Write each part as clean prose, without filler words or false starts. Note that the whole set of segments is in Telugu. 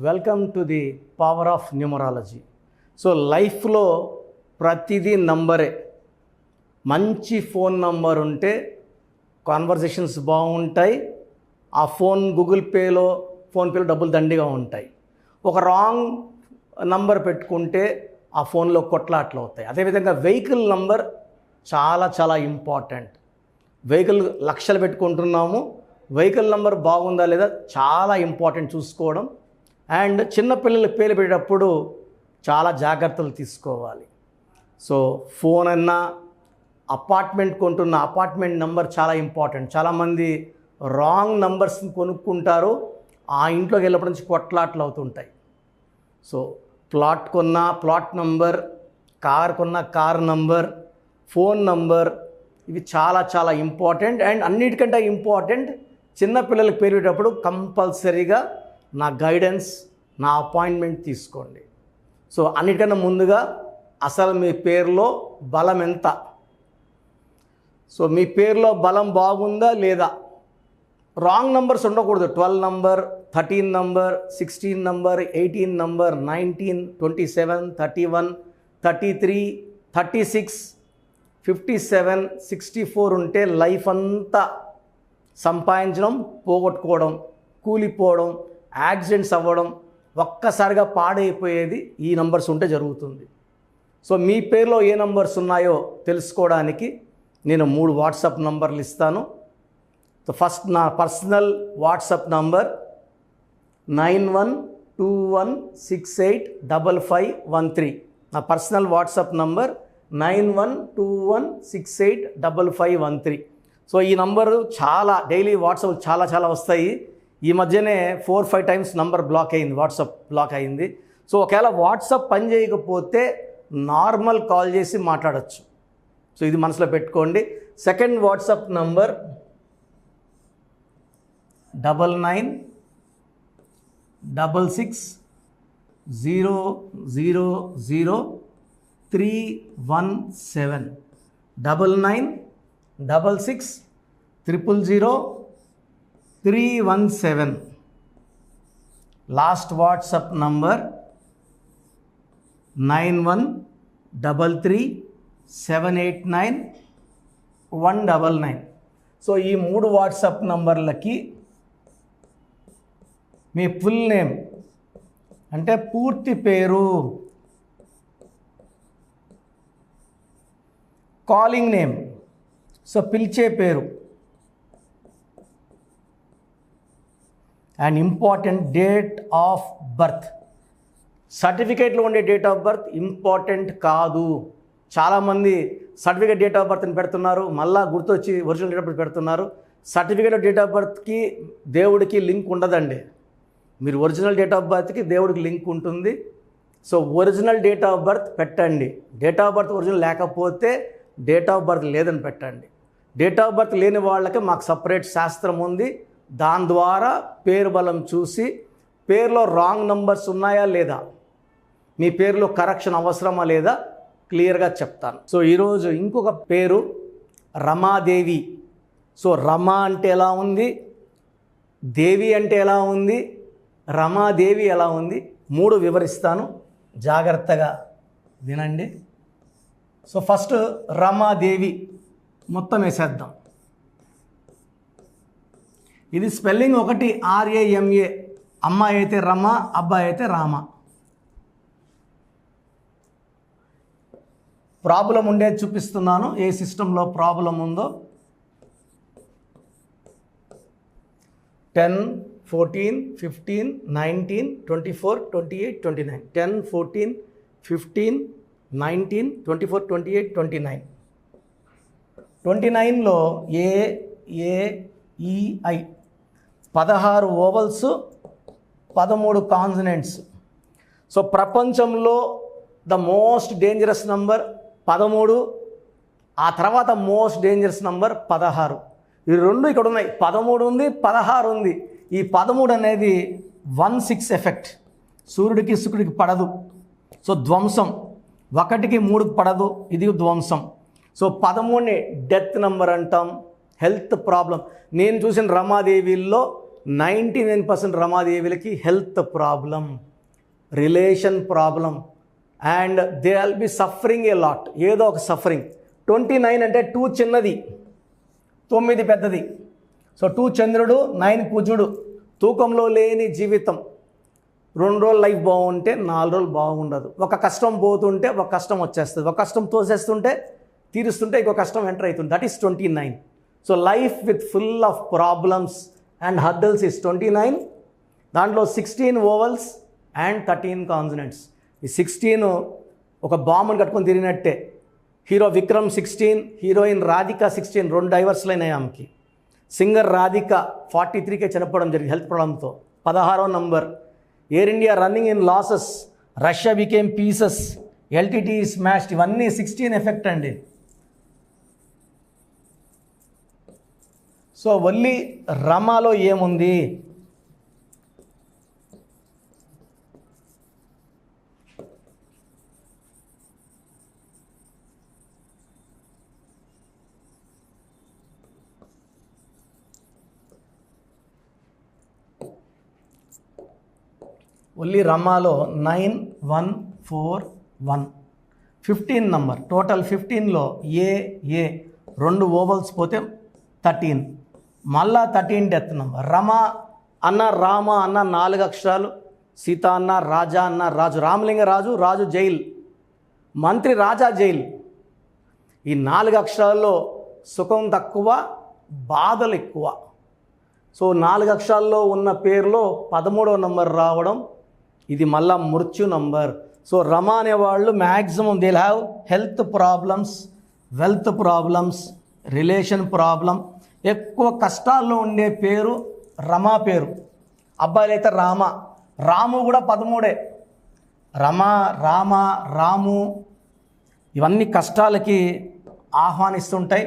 Welcome to the power of numerology. So లైఫ్లో ప్రతిదీ నంబరే. మంచి ఫోన్ నంబర్ ఉంటే కాన్వర్జేషన్స్ బాగుంటాయి. ఆ గూగుల్ పేలో ఫోన్పేలో డబ్బులు దండిగా ఉంటాయి. ఒక రాంగ్ నంబర్ పెట్టుకుంటే ఆ ఫోన్లో కొట్లాట్లు అవుతాయి. అదేవిధంగా వెహికల్ నంబర్ చాలా చాలా ఇంపార్టెంట్. వెహికల్ లక్షలు పెట్టుకుంటున్నాము, వెహికల్ నంబర్ బాగుందా లేదా చాలా ఇంపార్టెంట్ చూసుకోవడం. అండ్ చిన్నపిల్లలకి పేరు పెట్టేటప్పుడు చాలా జాగ్రత్తలు తీసుకోవాలి. సో ఫోన్ అన్నా, అపార్ట్మెంట్ కొంటున్న అపార్ట్మెంట్ నెంబర్ చాలా ఇంపార్టెంట్. చాలామంది రాంగ్ నంబర్స్ని కొనుక్కుంటారు, ఆ ఇంట్లోకి వెళ్ళినప్పటి నుంచి కొట్లాట్లు అవుతుంటాయి. సో ప్లాట్ కొన్న ప్లాట్ నంబర్, కార్ కొన్న కార్ నంబర్, ఫోన్ నంబర్, ఇవి చాలా చాలా ఇంపార్టెంట్. అండ్ అన్నిటికంటే ఇంపార్టెంట్, చిన్నపిల్లలకి పేరు పెట్టేటప్పుడు కంపల్సరీగా నా గైడెన్స్, నా అపాయింట్మెంట్ తీసుకోండి. సో అన్నిటికన్నా ముందుగా అసలు మీ పేరులో బలం ఎంత, సో మీ పేరులో బలం బాగుందా లేదా. రాంగ్ నంబర్స్ ఉండకూడదు. 12 నంబర్, 13 నంబర్, 16 నంబర్, 18 నంబర్, 19, 27, 31, 33, 36, 57, 64 ఉంటే లైఫ్ అంతా సంపాదించడం, పోగొట్టుకోవడం, కూలిపోవడం, యాక్సిడెంట్స్ అవ్వడం, ఒక్కసారిగా పాడైపోయేది ఈ నంబర్స్ ఉంటే జరుగుతుంది. సో మీ పేరులో ఏ నంబర్స్ ఉన్నాయో తెలుసుకోవడానికి నేను 3 వాట్సాప్ నంబర్లు ఇస్తాను. సో ఫస్ట్ నా పర్సనల్ వాట్సాప్ నంబర్ 9121685513. నా పర్సనల్ వాట్సాప్ నంబర్ 9121685513. సో ఈ నంబరు చాలా డైలీ వాట్సాప్ చాలా చాలా వస్తాయి. ఈ మధ్యనే 4-5 టైమ్స్ నంబర్ బ్లాక్ అయింది, వాట్సాప్ బ్లాక్ అయింది. సో ఒకవేళ వాట్సాప్ పని చేయకపోతే నార్మల్ కాల్ చేసి మాట్లాడచ్చు. సో ఇది మనసులో పెట్టుకోండి. Second WhatsApp number 9966000317. 9966000317. Last WhatsApp number 9133789199. So ఈ 3 వాట్సాప్ నంబర్లకి మీ ఫుల్ నేమ్ అంటే పూర్తి పేరు, కాలింగ్ నేమ్, సో పిలిచే పేరు, and important date of birth. సర్టిఫికేట్లో ఉండే డేట్ ఆఫ్ బర్త్ ఇంపార్టెంట్ కాదు. చాలామంది సర్టిఫికేట్ డేట్ ఆఫ్ బర్త్ని పెడుతున్నారు, మళ్ళీ గుర్తొచ్చి ఒరిజినల్ డేట్ ఆఫ్ బర్త్ పెడుతున్నారు. సర్టిఫికేట్ డేట్ ఆఫ్ బర్త్కి దేవుడికి లింక్ ఉండదండి. మీరు ఒరిజినల్ డేట్ ఆఫ్ బర్త్కి దేవుడికి లింక్ ఉంటుంది. So original date of birth పెట్టండి. డేట్ ఆఫ్ బర్త్ ఒరిజినల్ లేకపోతే డేట్ ఆఫ్ బర్త్ లేదని పెట్టండి. డేట్ ఆఫ్ బర్త్ లేని వాళ్ళకి మాకు సపరేట్ శాస్త్రం ఉంది. దాని ద్వారా పేరు బలం చూసి పేరులో రాంగ్ నంబర్స్ ఉన్నాయా లేదా, మీ పేరులో కరెక్షన్ అవసరమా లేదా క్లియర్గా చెప్తాను. సో ఈరోజు ఇంకొక పేరు రమాదేవి. సో రమ అంటే ఎలా ఉంది, దేవి అంటే ఎలా ఉంది, రమాదేవి ఎలా ఉంది, 3 వివరిస్తాను, జాగ్రత్తగా వినండి. సో ఫస్ట్ రమాదేవి మొత్తం వేసేద్దాం. ఇది స్పెల్లింగ్ ఒకటి, RAMA. అమ్మాయి అయితే రమ, అబ్బాయి అయితే రామ. ప్రాబ్లం ఉండేది చూపిస్తున్నాను, ఏ సిస్టంలో ప్రాబ్లం ఉందో. 10, 14, 15, 19, 24, 28, 29. 10, 14, 15, 19, 24, 28, 29. 29లో AAEI 16 ఓవల్స్, 13 కాన్సనెంట్స్. సో ప్రపంచంలో ద మోస్ట్ డేంజరస్ నంబర్ 13, ఆ తర్వాత మోస్ట్ డేంజరస్ నంబర్ 16. ఈ 2 ఇక్కడ ఉన్నాయి. 13 ఉంది, 16 ఉంది. ఈ 13 అనేది 1-6 ఎఫెక్ట్. సూర్యుడికి శుక్రుడికి పడదు, సో ధ్వంసం. 1కి 3కి పడదు, ఇది ధ్వంసం. సో 13ని డెత్ నెంబర్ అంటాం, హెల్త్ ప్రాబ్లం. నేను చూసిన రమాదేవిల్లో 99% రమాదేవిలకి health problem, relation problem, and they will be suffering a lot, ఏదో ఒక సఫరింగ్. 29 అంటే 2 చిన్నది, 9 పెద్దది. సో 2 చంద్రుడు, 9 కుజుడు, తూకంలో లేని జీవితం. 2 రోజులు లైఫ్ బాగుంటే 4 రోజులు బాగుండదు. ఒక కష్టం పోతుంటే ఒక కష్టం వచ్చేస్తుంది, ఒక కష్టం తోసేస్తుంటే తీరుస్తుంటే ఇంకో కష్టం ఎంటర్ అవుతుంది. That is 29. So life with full of problems and hurdles is 29. దాంట్లో 16 ఓవల్స్ అండ్ 13 కాన్సనెంట్స్. ఈ 16 ఒక బాంబుని కట్టుకొని తిరిగినట్టే. హీరో విక్రమ్ 16, హీరోయిన్ రాధిక 16, 2 డైవర్స్లు అయినాయి ఆమెకి. సింగర్ రాధిక 43కే చనిపోవడం జరిగింది హెల్త్ ప్రాబ్లంతో. 16వ number. Air India running in losses, Russia became pieces, LTTE smashed. ఇవన్నీ 16 ఎఫెక్ట్ అండి. సో ఓన్లీ రమాలో ఏముంది? ఓన్లీ రమాలో 9141 15 నంబర్. టోటల్ 15లో ఏ 2 ఓవల్స్ పోతే 13, మళ్ళా 13 డెత్ నంబర్. రమ అన్న, రామ అన్న 4 అక్షరాలు, సీత అన్న, రాజా అన్న, రాజు, రామలింగ రాజు, రాజు జైల్, మంత్రి రాజా జైల్. ఈ 4 అక్షరాల్లో సుఖం తక్కువ, బాధలు ఎక్కువ. సో 4 అక్షరాల్లో ఉన్న పేరులో 13వ నంబర్ రావడం, ఇది మళ్ళా మృత్యు నంబర్. సో రమ అనేవాళ్ళు maximum they have health problems, wealth problems, relation problem. ఎక్కువ కష్టాల్లో ఉండే పేరు రమా పేరు. అబ్బాయిలైతే రామ, రాము కూడా 13. రమ, రామ, రాము ఇవన్నీ కష్టాలకి ఆహ్వానిస్తుంటాయి.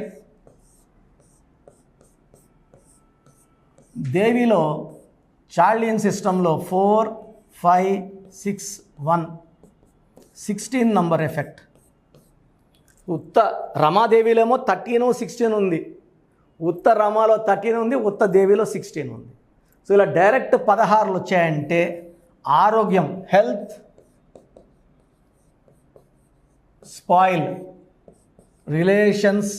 దేవిలో చార్లియన్ సిస్టంలో 4, 5, 6, 1 16 నంబర్ ఎఫెక్ట్. ఉత్త రమాదేవిలో 13, 16 ఉంది. ఉత్త రమాలో 13 ఉంది, ఉత్త దేవిలో 16 ఉంది. సో ఇలా డైరెక్ట్ 16 వచ్చాయంటే ఆరోగ్యం, health spoil, relations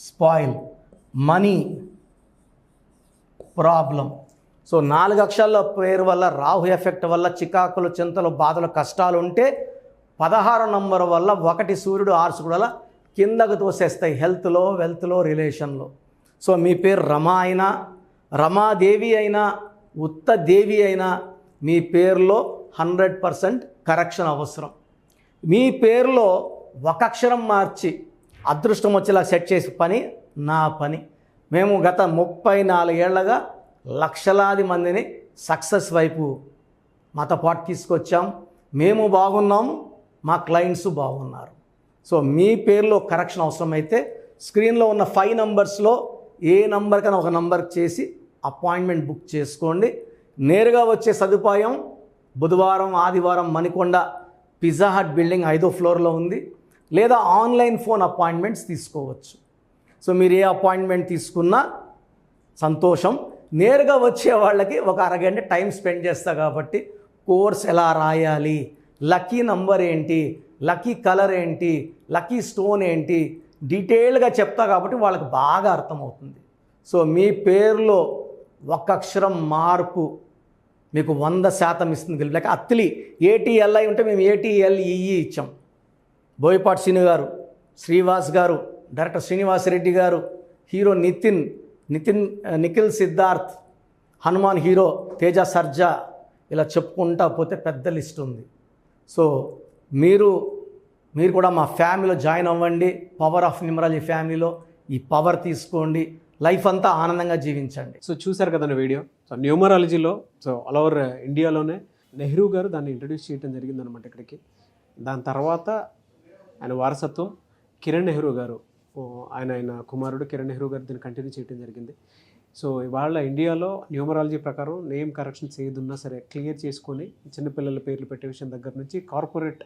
spoil, money problem. So 4 అక్షరాల పేరు వల్ల, రాహు ఎఫెక్ట్ వల్ల చికాకులు, చింతలు, బాధలు, కష్టాలు ఉంటే 16 నంబర్ వల్ల 1 సూర్యుడు 6 శుక్రుడు వల్ల కిందకు తోసేస్తాయి హెల్త్లో, వెల్త్లో, రిలేషన్లో. సో మీ పేరు రమా అయినా, రమాదేవి అయినా, ఉత్త దేవి అయినా మీ పేరులో 100% కరెక్షన్ అవసరం. మీ పేరులో 1 అక్షరం మార్చి అదృష్టం వచ్చేలా సెట్ చేసే పని నా పని. మేము గత 34 ఏళ్లగా లక్షలాది మందిని సక్సెస్ వైపు మాతో పాటు తీసుకొచ్చాం. మేము బాగున్నాం, మా క్లయింట్స్ బాగున్నారు. సో మీ పేరులో కరెక్షన్ అవసరమైతే స్క్రీన్లో ఉన్న 5 నంబర్స్లో ఏ నంబర్ కన్నా ఒక నంబర్ చేసి అపాయింట్మెంట్ బుక్ చేసుకోండి. నేరుగా వచ్చే సదుపాయం బుధవారం, ఆదివారం మణికొండ పిజ్జా హట్ బిల్డింగ్ 5వ ఫ్లోర్లో ఉంది. లేదా ఆన్లైన్ ఫోన్ అపాయింట్మెంట్స్ తీసుకోవచ్చు. సో మీరు ఏ అపాయింట్మెంట్ తీసుకున్నా సంతోషం. నేరుగా వచ్చే వాళ్ళకి ఒక అరగంట టైం స్పెండ్ చేస్తా కాబట్టి కోర్స్ ఎలా రాయాలి, లక్కీ నంబర్ ఏంటి, లక్కీ కలర్ ఏంటి, లక్కీ స్టోన్ ఏంటి డీటెయిల్గా చెప్తా కాబట్టి వాళ్ళకి బాగా అర్థమవుతుంది. సో మీ పేరులో 1 అక్షరం మార్పు మీకు 100% ఇస్తుంది. లేక అత్తిలి ఏటీఎల్ఐ ఉంటే మేము ఏటీఎల్ఈఈ ఇచ్చాం. బోయపాటి శ్రీను గారు, శ్రీవాస్ గారు, డైరెక్టర్ శ్రీనివాసరెడ్డి గారు, హీరో నిఖిల్ సిద్ధార్థ్, హనుమాన్ హీరో, తేజ సర్జా, ఇలా చెప్పుకుంటా పోతే పెద్ద లిస్ట్ ఉంది. సో మీరు కూడా మా ఫ్యామిలీలో జాయిన్ అవ్వండి. పవర్ ఆఫ్ న్యూమరాలజీ ఫ్యామిలీలో ఈ పవర్ తీసుకోండి, లైఫ్ అంతా ఆనందంగా జీవించండి. సో చూసారు కదండి వీడియో. సో న్యూమరాలజీలో ఆల్ ఓవర్ ఇండియాలోనే నెహ్రూ గారు దాన్ని ఇంట్రడ్యూస్ చేయడం జరిగిందనమాట ఇక్కడికి. దాని తర్వాత ఆయన వారసత్వం కిరణ్ నెహ్రూ గారు, ఆయన కుమారుడు కిరణ్ నెహ్రూ గారు దీన్ని కంటిన్యూ చేయడం జరిగింది. సో ఇవాళ ఇండియాలో న్యూమరాలజీ ప్రకారం నేమ్ కరెక్షన్స్ ఏదున్నా సరే క్లియర్ చేసుకొని చిన్నపిల్లల పేర్లు పెట్టే విషయం దగ్గర నుంచి కార్పొరేట్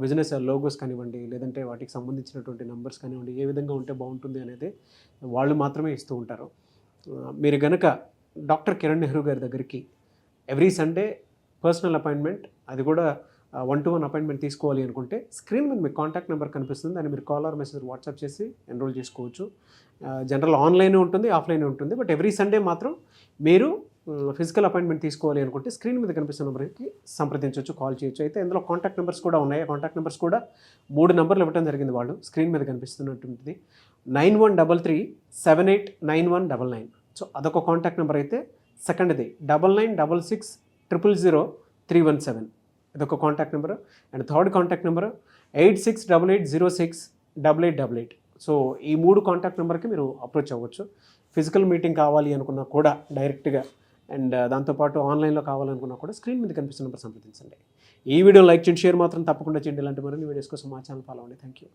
బిజినెస్ లోగోస్ కానివ్వండి, లేదంటే వాటికి సంబంధించినటువంటి నంబర్స్ కానివ్వండి, ఏ విధంగా ఉంటే బాగుంటుంది అనేది వాళ్ళు మాత్రమే ఇస్తూ ఉంటారు. మీరు గనక డాక్టర్ కిరణ్ నెహ్రూ గారి దగ్గరికి ఎవ్రీ సండే పర్సనల్ అపాయింట్మెంట్, అది కూడా 1-to-1 అపాయింట్మెంట్ తీసుకోవాలి అనుకుంటే స్క్రీన్ మీద మీకు కాంటాక్ట్ నెంబర్ కనిపిస్తుంది, దాన్ని మీరు కాల్ ఆర్ మెసేజ్ వాట్సాప్ చేసి ఎన్రోల్ చేసుకోవచ్చు. జనరల్ ఆన్లైన్ ఉంటుంది, ఆఫ్లైన్ ఉంటుంది. బట్ ఎవ్రీ సండే మాత్రం మీరు ఫిజికల్ అపాయింట్మెంట్ తీసుకోవాలి అనుకుంటే స్క్రీన్ మీద కనిపిస్తున్న నెంబర్కి సంప్రదించవచ్చు, కాల్ చేయొచ్చు. అయితే ఇందులో కాంటాక్ట్ నెంబర్స్ కూడా ఉన్నాయి. ఆ కాంటాక్ట్ నెంబర్స్ కూడా 3 నెంబర్లు ఇవ్వడం జరిగింది వాళ్ళు, స్క్రీన్ మీద కనిపిస్తున్నటువంటిది 9133789199. సో అదొక కాంటాక్ట్ నెంబర్ అయితే. సెకండ్ది 9966000317, ఇదొక contact number. And third contact number 8688068888. So ఈ 3 కాంటాక్ట్ నెంబర్కి మీరు అప్రోచ్ అవ్వచ్చు. ఫిజికల్ మీటింగ్ కావాలి అనుకున్నా కూడా డైరెక్ట్గా, అండ్ దాంతోపాటు ఆన్లైన్లో కావాలనుకున్నా కూడా స్క్రీన్ మీద కనిపిస్తున్న నెంబర్ సంప్రదించండి. ఈ వీడియో లైక్ చేయండి, షేర్ మాత్రం తప్పకుండా చేయండి. ఇలాంటి మరిన్ని వీడియోస్ కోసం మా ఛానల్ ఫాలో అవ్వండి. Thank you.